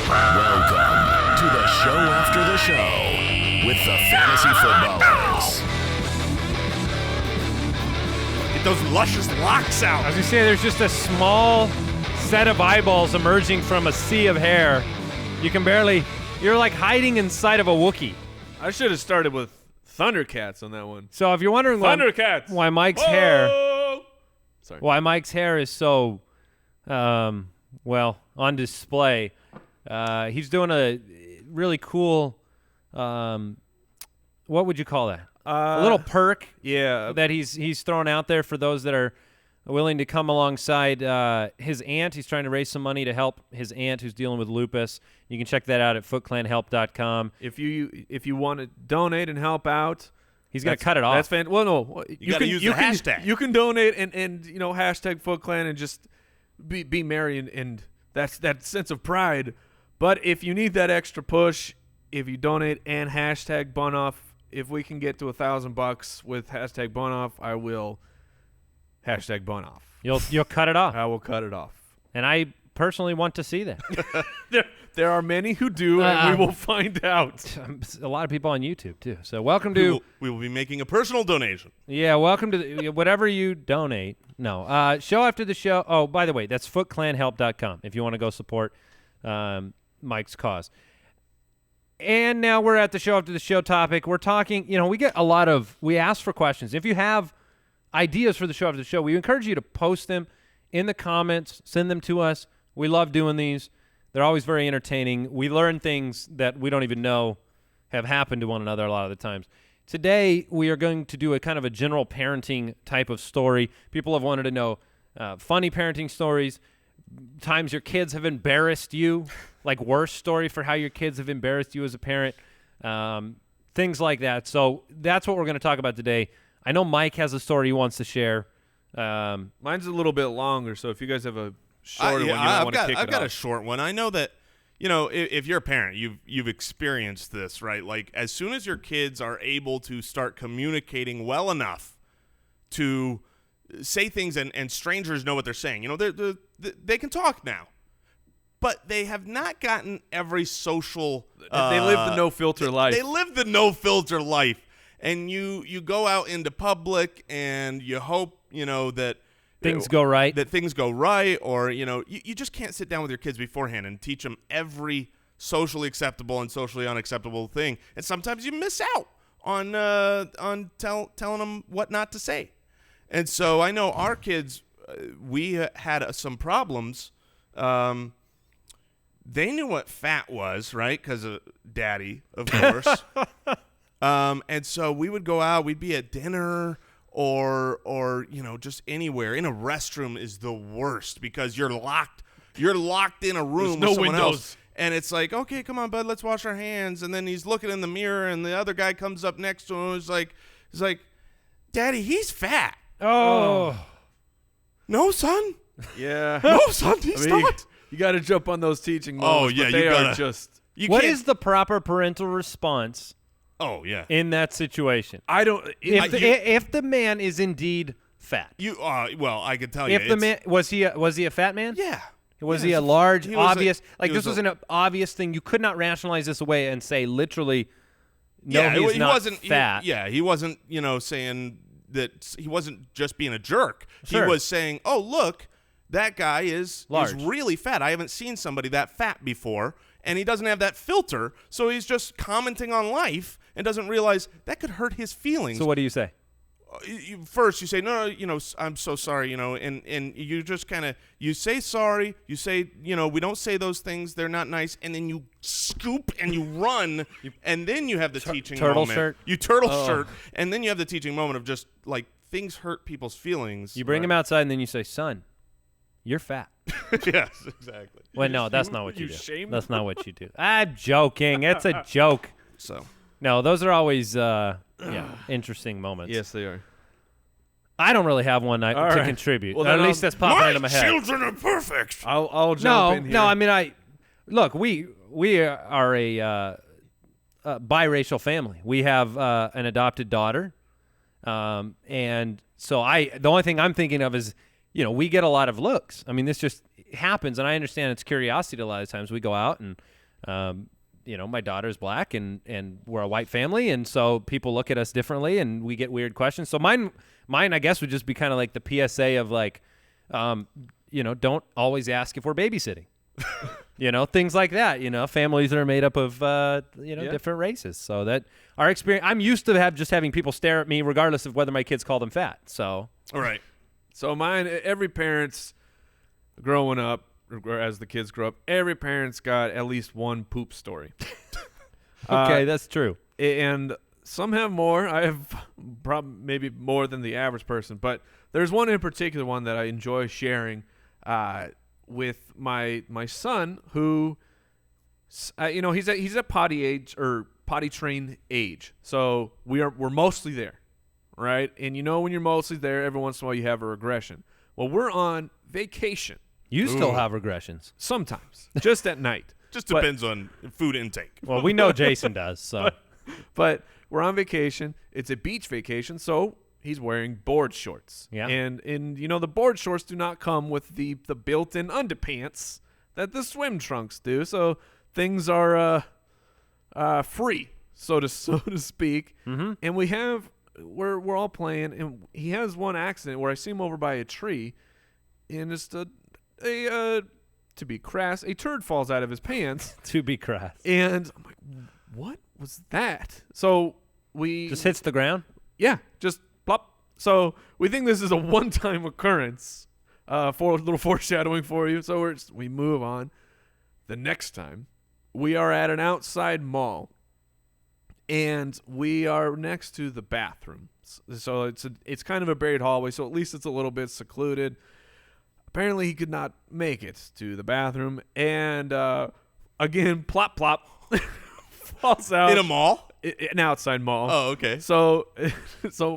Welcome to the show after the show with the Fantasy Footballers. Get those luscious locks out. As you say, there's just a small set of eyeballs emerging from a sea of hair. You can barely, you're like hiding inside of a Wookiee. I should have started with Thundercats on that one. So if you're wondering Thundercats. why Mike's hair is so, on display, he's doing a really cool, what would you call that? A little perk that he's throwing out there for those that are willing to come alongside his aunt. He's trying to raise some money to help his aunt who's dealing with lupus. You can check that out at footclanhelp.com. If you want to donate and help out, he's going to cut it off. That's fantastic. Well, no, you got to use the hashtag. You can donate and hashtag FootClan and just be merry and that's that sense of pride. But if you need that extra push, if you donate and hashtag Bunoff, if we can get to $1,000 with hashtag Bunoff, I will hashtag Bunoff. You'll cut it off. I will cut it off. And I personally want to see that. There are many who do, and we will find out. A lot of people on YouTube, too. So welcome to... We will be making a personal donation. Yeah, welcome to whatever you donate. No. Show after the show. Oh, by the way, that's footclanhelp.com if you want to go support Mike's cause. And now we're at the show after the show topic. We're talking, we ask for questions. If you have ideas for the show after the show, we encourage you to post them in the comments, send them to us. We love doing these. They're always very entertaining. We learn things that we don't even know have happened to one another a lot of the times. Today, we are going to do a kind of a general parenting type of story. People have wanted to know funny parenting stories, times your kids have embarrassed you, like worst story for how your kids have embarrassed you as a parent, things like that. So that's what we're going to talk about today. I know Mike has a story he wants to share. Mine's a little bit longer, so if you guys have a shorter one, you might want to kick it off. I've got a short one. I know that, if you're a parent, you've experienced this, right? Like as soon as your kids are able to start communicating well enough to say things and strangers know what they're saying, they can talk now. But they have not gotten every social... they live the no-filter life. They live the no-filter life. And you go out into public and you hope, that... Things go right. That things go right, or, you just can't sit down with your kids beforehand and teach them every socially acceptable and socially unacceptable thing. And sometimes you miss out on telling them what not to say. And so I know our kids, we had some problems. They knew what fat was, right? Because of daddy, of course. And so we would go out. We'd be at dinner or just anywhere. In a restroom is the worst because you're locked in a room with someone else. And it's like, okay, come on, bud, let's wash our hands. And then he's looking in the mirror, and the other guy comes up next to him. He's like, Daddy, he's fat. Oh. No, son. Yeah. No, son, he's not. You got to jump on those teaching moments. Oh, yeah, but they you gotta. Are just. What is the proper parental response? Oh, yeah. In that situation, I don't. If the man is indeed fat, I can tell you. If the man was he a fat man? Yeah. Was he a large, obvious? This was an obvious thing. You could not rationalize this away and say literally, no, he wasn't fat. He wasn't. Saying that he wasn't just being a jerk. Sure. He was saying, "Oh, look, that guy is large. Really fat. I haven't seen somebody that fat before." And he doesn't have that filter, so he's just commenting on life and doesn't realize that could hurt his feelings. So what do you say? First, you say, no, I'm so sorry, and you just kind of, you say sorry, you say, we don't say those things, they're not nice, and then you scoop and you run, and then you have the teaching turtle moment. Shirt? You turtle shirt, and then you have the teaching moment of just, like, things hurt people's feelings. You bring him outside, and then you say, son, you're fat. Yes, exactly. Well, no, that's not what you do. Shame that's not what you do. I'm joking. It's a joke. So, no, those are always interesting moments. Yes, they are. I don't really have one to contribute. Well, at least that's popping into my head. My children are perfect. I'll jump in here. No, I mean, look, we are a biracial family. We have an adopted daughter, and so the only thing I'm thinking of is, we get a lot of looks. I mean, this just happens, and I understand it's curiosity a lot of times. We go out and My daughter's black and we're a white family, and so people look at us differently and we get weird questions. So mine I guess would just be kind of like the PSA of like, don't always ask if we're babysitting. Things like that. Families that are made up of different races. So that our experience, I'm used to having people stare at me regardless of whether my kids call them fat. So All right. So mine, every parent's growing up, or as the kids grow up, every parent's got at least one poop story. okay, that's true. And some have more. I have maybe more than the average person, but there's one in particular, one that I enjoy sharing with my son, who, he's at potty age or potty train age. So we're mostly there, right? And when you're mostly there, every once in a while you have a regression. Well, we're on vacation. You still have regressions. Sometimes, just at night. Just depends on food intake. Well, we know Jason does. So, but we're on vacation. It's a beach vacation, so he's wearing board shorts. Yeah. And the board shorts do not come with the built-in underpants that the swim trunks do. So things are free, so to speak. Mm-hmm. And we're all playing, and he has one accident where I see him over by a tree, and just to be crass, a turd falls out of his pants. To be crass. And I'm like, what was that? So we just hits the ground? Yeah, just plop. So we think this is a one-time occurrence. For a little foreshadowing for you. So we move on. The next time, we are at an outside mall, and we are next to the bathroom. So it's kind of a buried hallway, so at least it's a little bit secluded. Apparently, he could not make it to the bathroom, and again, plop, plop, falls out. In a mall? An outside mall. Oh, okay. So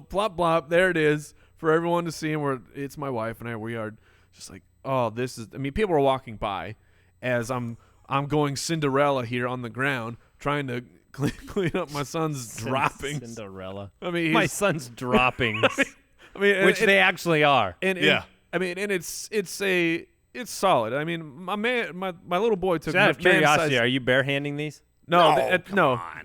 plop, plop, there it is for everyone to see, and it's my wife and I. We are just like, oh, this is. I mean, people are walking by as I'm going Cinderella here on the ground, trying to clean up my son's droppings. Cinderella. I mean, my son's droppings. I mean, which they actually are. Yeah. I mean, and it's solid. I mean, my little boy took. Just out of curiosity, are you barehanding these? No,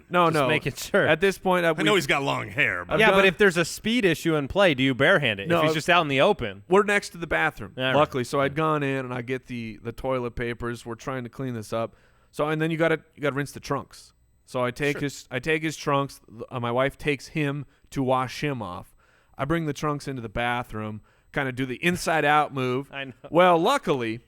no. Just making sure. At this point, I know he's got long hair. But but if there's a speed issue in play, do you barehand it? No, if he's just out in the open. We're next to the bathroom, right. luckily. So I'd gone in and I get the toilet papers. We're trying to clean this up. So and then you got to rinse the trunks. So I take his trunks. My wife takes him to wash him off. I bring the trunks into the bathroom, kind of do the inside out move. I know. Well, luckily,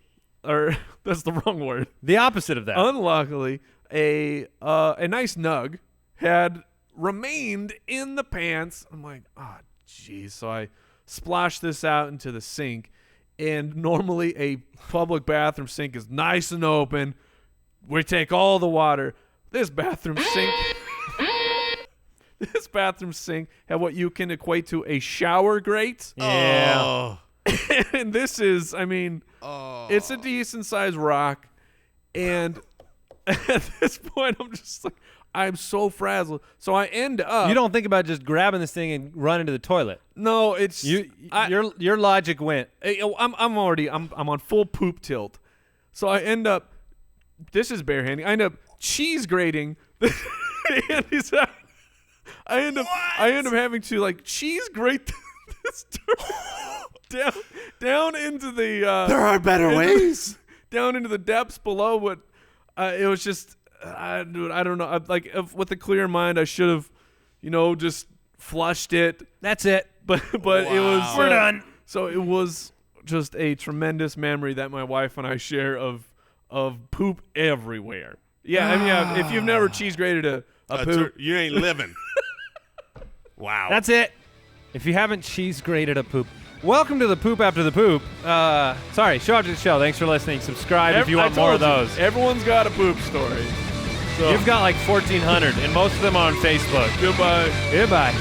or that's the wrong word. The opposite of that. Unluckily, a nice nug had remained in the pants. I'm like, oh, geez. So I splashed this out into the sink, and normally a public bathroom sink is nice and open. We take all the water. This bathroom sink had what you can equate to a shower grate. Yeah. Oh. And this is, I mean, it's a decent sized rock. And at this point, I'm just like, I'm so frazzled. So I end up. You don't think about just grabbing this thing and running to the toilet. No, it's your logic went. I'm on full poop tilt. So I end up. This is barehanding. I end up cheese grating. I end up having to like cheese grate this down into the. There are better ways. Down into the depths below what. It was just, dude, I don't know. With a clear mind, I should have, just flushed it. That's it. But it was. We're done. So it was just a tremendous memory that my wife and I share of poop everywhere. Yeah, I mean, if you've never cheese grated a poop, you ain't living. Wow. That's it. If you haven't cheese grated a poop. Welcome to the Poop After the Poop. Sorry, show after the show. Thanks for listeing. Subscribe if you want more of those. Everyone's got a poop story. So. You've got like 1,400, and most of them are on Facebook. Goodbye. Goodbye.